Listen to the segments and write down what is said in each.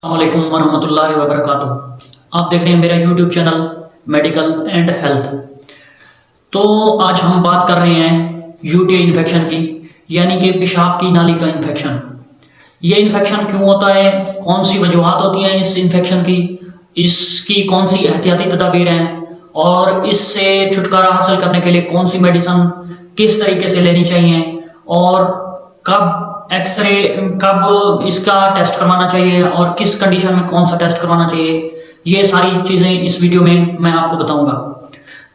अस्सलामुअलैकुम वरहमतुल्लाहि वबरकातुहू। आप देख रहे हैं मेरा YouTube channel medical and health. तो आज हम बात कर रहे हैं यूटीआई इन्फेक्शन की, यानी कि पेशाब की नाली का इन्फेक्शन। ये इन्फेक्शन क्यों होता है, कौन सी वजूहात होती हैं इस इन्फेक्शन की, इसकी कौन सी एहतियाती तदाबीर हैं और इससे छुटकारा हासिल करने के लिए कौन सी मेडिसिन किस तरीके से लेनी चाहिए और कब एक्सरे, कब इसका टेस्ट करवाना चाहिए और किस कंडीशन में कौन सा टेस्ट करवाना चाहिए, ये सारी चीज़ें इस वीडियो में मैं आपको बताऊंगा।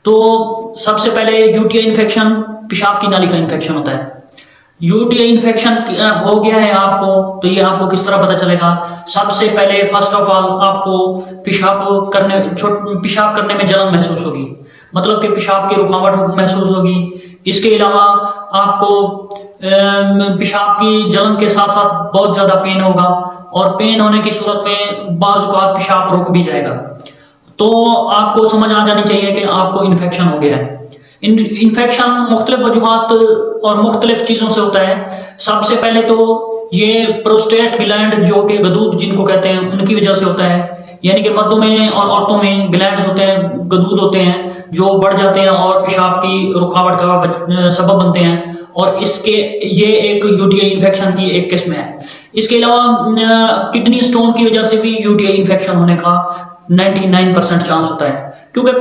तो सबसे पहले यूटीआई इन्फेक्शन पेशाब की नाली का इन्फेक्शन होता है। यूटीआई इन्फेक्शन हो गया है आपको, तो ये आपको किस तरह पता चलेगा? सबसे पहले फर्स्ट ऑफ ऑल आपको पेशाब करने में जलन महसूस होगी, मतलब कि पेशाब की रुकावट महसूस होगी। इसके अलावा आपको पेशाब की जलन के साथ साथ बहुत ज़्यादा पेन होगा और पेन होने की सूरत में बाज़ औक़ात पेशाब रुक भी जाएगा। तो आपको समझ आ जानी चाहिए कि आपको इन्फेक्शन हो गया है। इन्फेक्शन मुख्तलिफ वजूहात और मुख्तलिफ चीज़ों से होता है। सबसे पहले तो ये प्रोस्टेट ग्लैंड, जो कि गदूद जिनको कहते हैं, उनकी वजह से होता है। यानी कि मर्दों में और औरतों में ग्लैंड्स होते हैं, गदूद होते हैं जो बढ़ जाते हैं और पेशाब की रुकावट का सबब बनते हैं, और ये एक यूटीआई इन्फेक्शन की एक किस्म है। इसके अलावा किडनी स्टोन की वजह से भी यूटीआई इन्फेक्शन होने का 99% चांस होता है, क्योंकि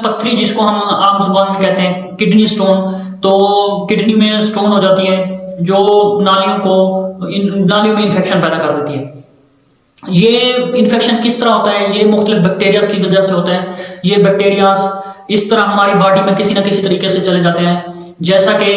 पत्थरी, जिसको हम आम जुबान में कहते हैं किडनी स्टोन, तो किडनी में स्टोन हो जाती है जो नालियों में इन्फेक्शन पैदा कर देती है। ये इन्फेक्शन किस तरह होता है? ये मुख्तलिफ बैक्टीरियाज की वजह से होता है। ये बैक्टीरियाज इस तरह हमारी बॉडी में किसी न किसी तरीके से चले जाते हैं, जैसा कि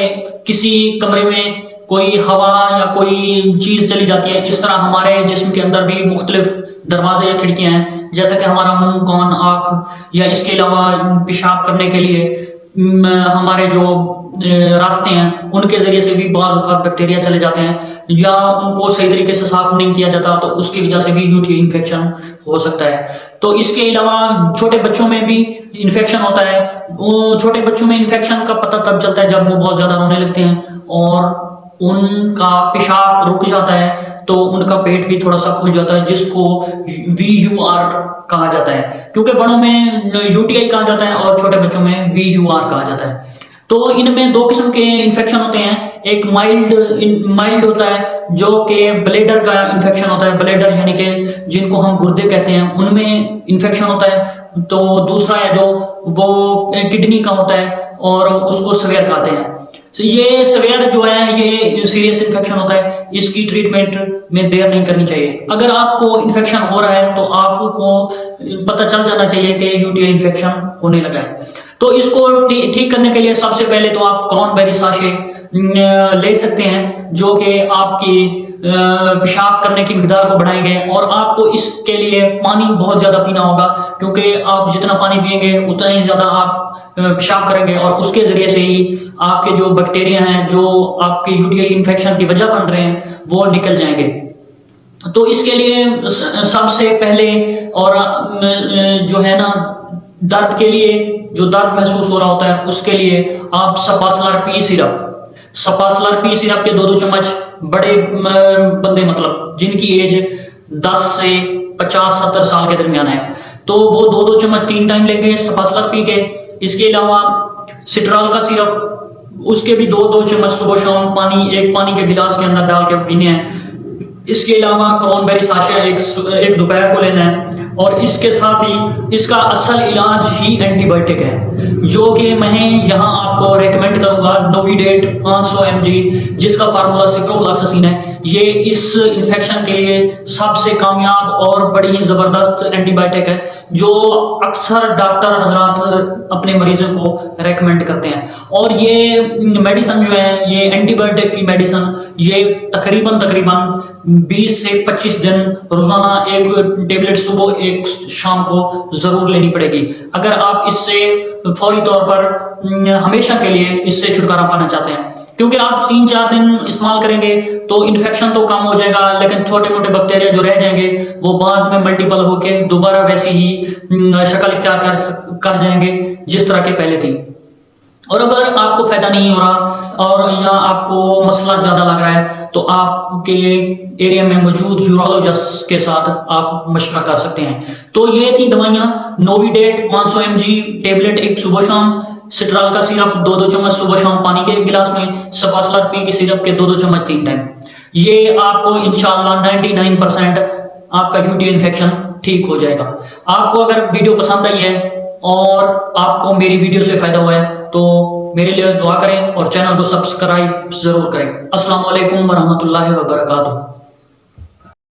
किसी कमरे में कोई हवा या कोई चीज़ चली जाती है, इस तरह हमारे जिस्म के अंदर भी मुख्तलिफ दरवाजे या खिड़कियाँ हैं, जैसा कि हमारा मुंह, कान, आँख, या इसके अलावा पेशाब करने के लिए हमारे जो रास्ते हैं, उनके ज़रिए से भी बाज़ औक़ात बैक्टीरिया चले जाते हैं, या उनको सही तरीके से साफ़ नहीं किया जाता, तो उसकी वजह से भी यूटीआई इन्फेक्शन हो सकता है। तो इसके अलावा छोटे बच्चों में भी इन्फेक्शन होता है। वो छोटे बच्चों में इन्फेक्शन का पता तब चलता है जब वो बहुत ज़्यादा रोने लगते हैं और उनका पेशाब रुक जाता है, तो उनका पेट भी थोड़ा सा फूल जाता है, जिसको VUR कहा जाता है। क्योंकि बड़ों में यूटीआई कहा जाता है और छोटे बच्चों में VUR कहा जाता है। तो इनमें दो किस्म के इन्फेक्शन होते हैं। एक माइल्ड होता है, जो कि ब्लेडर का इन्फेक्शन होता है। ब्लेडर यानी कि जिनको हम गुर्दे कहते हैं, उनमें इन्फेक्शन होता है। तो दूसरा है जो वो किडनी का होता है और उसको सवेयर कहते हैं। ये सवेयर जो है, ये सीरियस इन्फेक्शन होता है। इसकी ट्रीटमेंट में देर नहीं करनी चाहिए। अगर आपको इन्फेक्शन हो रहा है तो आपको पता चल जाना चाहिए कि यूटीआई इन्फेक्शन होने लगा है। तो इसको ठीक करने के लिए सबसे पहले तो आप क्रॉनबेरी साशे ले सकते हैं, जो कि आपकी पेशाब करने की मिकदार को बढ़ाएंगे। और आपको इसके लिए पानी बहुत ज़्यादा पीना होगा, क्योंकि आप जितना पानी पिएंगे उतना ही ज़्यादा आप पेशाब करेंगे और उसके ज़रिए से ही आपके जो बैक्टीरिया हैं, जो आपके यूटीआई इन्फेक्शन की वजह बन रहे हैं, वो निकल जाएंगे। तो इसके लिए सबसे पहले, और जो है ना, दर्द के लिए, जो दर्द महसूस हो रहा होता है, उसके लिए आप सपासलर पी सिरप के 2-2 चम्मच, बड़े बंदे मतलब जिनकी एज 10 से 50-70 साल के दरमियान है, तो वो 2-2 चम्मच 3 टाइम लेंगे सपासलर पी के। इसके अलावा सिट्रॉल का सिरप, उसके भी 2-2 चम्मच सुबह शाम एक पानी के गिलास के अंदर डाल के पीने हैं। इसके अलावा क्रॉनबेरी साशा एक दोपहर को लेना है। और इसके साथ ही इसका असल इलाज ही एंटीबायोटिक है, जो कि मैं यहाँ आपको रेकमेंड करूँगा, नोविडेट 500 mg, जिसका फार्मूला सिप्रोफ्लॉक्सासिन है। ये इस इन्फेक्शन के लिए सबसे कामयाब और बड़ी ज़बरदस्त एंटीबायोटिक है, जो अक्सर डॉक्टर हजरात अपने मरीजों को रेकमेंड करते हैं। और ये मेडिसिन जो है, ये एंटीबायोटिक की मेडिसिन, ये तकरीबन 20 से 25 दिन रोज़ाना एक टेबलेट सुबह एक शाम को ज़रूर लेनी पड़ेगी, अगर आप इससे फौरी तौर पर हमेशा के लिए इससे छुटकारा पाना चाहते हैं। क्योंकि आप 3-4 दिन इस्तेमाल करेंगे तो इन्फेक्शन तो कम हो जाएगा, लेकिन छोटे मोटे बैक्टीरिया जो रह जाएंगे वो बाद में मल्टीपल होके दोबारा वैसी ही शक्ल इख्तियार कर जाएंगे जिस तरह के पहले थी। और अगर आपको फ़ायदा नहीं हो रहा और या आपको मसला ज़्यादा लग रहा है तो आपके एरिया में मौजूद यूरोलॉजिस्ट के साथ आप मशवरा कर सकते हैं। तो ये थी दवाइयाँ। नोविडेट 500 mg टेबलेट एक सुबह शाम, सिट्राल का सिरप 2-2 चम्मच सुबह शाम पानी के गिलास में, सपासलर पी के सिरप के 2-2 चम्मच 3 टाइम। ये आपको इंशाल्लाह 99% आपका यूटी इन्फेक्शन ठीक हो जाएगा। आपको अगर वीडियो पसंद आई है और आपको मेरी वीडियो से फ़ायदा हुआ है तो मेरे लिए दुआ करें और चैनल को सब्सक्राइब ज़रूर करें। अस्सलाम वालेकुम वरहमतुल्लाहि वबरकातुहू।